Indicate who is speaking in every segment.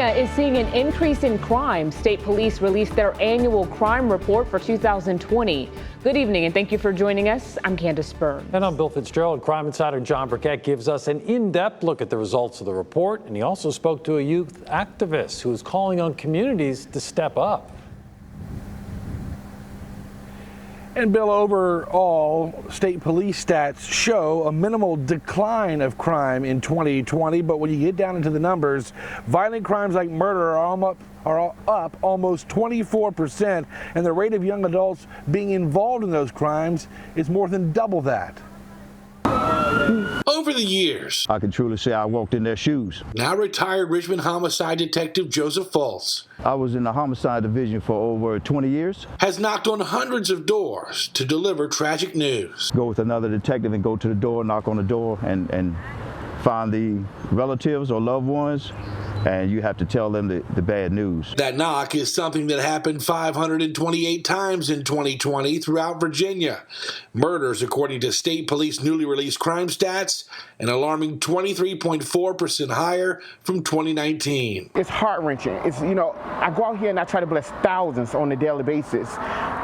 Speaker 1: Virginia is seeing an increase in crime. State police released their annual crime report for 2020. Good evening and thank you for joining us. I'm Candace Burns.
Speaker 2: And I'm Bill Fitzgerald. Crime Insider John Burkett gives us an in-depth look at the results of the report. And he also spoke to a youth activist who is calling on communities to step up.
Speaker 3: And Bill, overall, state police stats show a minimal decline of crime in 2020. But when you get down into the numbers, violent crimes like murder are up almost 24%. And the rate of young adults being involved in those crimes is more than double that.
Speaker 4: Over the years,
Speaker 5: I can truly say I walked in their shoes.
Speaker 4: Now retired Richmond homicide detective Joseph FULTZ
Speaker 5: I was in the homicide division for over 20 years.
Speaker 4: has knocked on hundreds of doors to deliver tragic news.
Speaker 5: Go with another detective and go to the door, knock on the door, and find the relatives or loved ones, and you have to tell them the bad news.
Speaker 4: That knock is something that happened 528 times in 2020 throughout Virginia. Murders, according to state police newly released crime stats, an alarming 23.4% higher from 2019.
Speaker 6: It's heart-wrenching. I go out here and I try to bless thousands on a daily basis,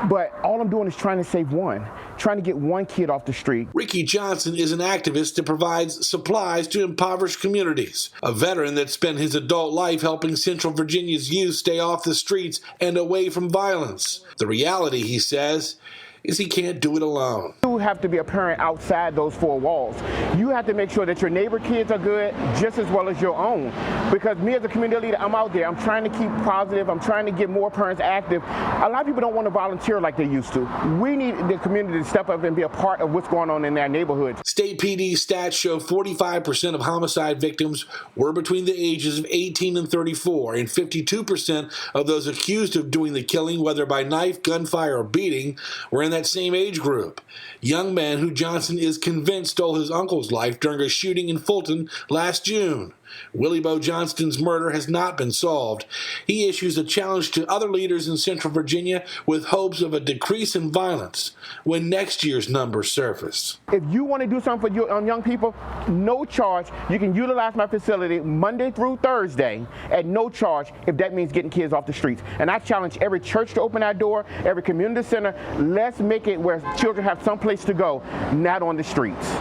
Speaker 6: but all I'm doing is trying to save one, trying to get one kid off the street.
Speaker 4: Ricky Johnson is an activist that provides supplies to impoverished communities, a veteran that spent his adult life helping Central Virginia's youth stay off the streets and away from violence. The reality, he says, is he can't do it alone.
Speaker 6: You have to be a parent outside those four walls. You have to make sure that your neighbor kids are good just as well as your own. Because me as a community leader, I'm out there. I'm trying to keep positive. I'm trying to get more parents active. A lot of people don't want to volunteer like they used to. We need the community to step up and be a part of what's going on in their neighborhoods.
Speaker 4: State PD stats show 45% of homicide victims were between the ages of 18 and 34, and 52% of those accused of doing the killing, whether by knife, gunfire, or beating, were in that same age group. Young man who Johnson is convinced stole his uncle's life during a shooting in Fulton last June. Willie Bo Johnston's murder has not been solved. He issues a challenge to other leaders in Central Virginia with hopes of a decrease in violence when next year's numbers surface.
Speaker 6: If you want to do something for your young people, no charge. You can utilize my facility Monday through Thursday at no charge if that means getting kids off the streets. And I challenge every church to open that door, every community center. Let's make it where children have some place to go, not on the streets.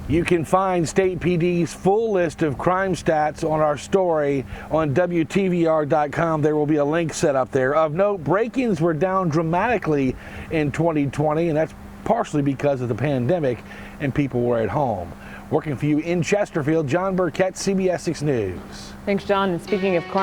Speaker 3: You can find State PD's full list of crime stats on our story on WTVR.com. There will be a link set up there. Of note, break-ins were down dramatically in 2020, and that's partially because of the pandemic and people were at home. Working for you in Chesterfield, John Burkett, CBS 6 News.
Speaker 1: Thanks, John. And speaking of crime,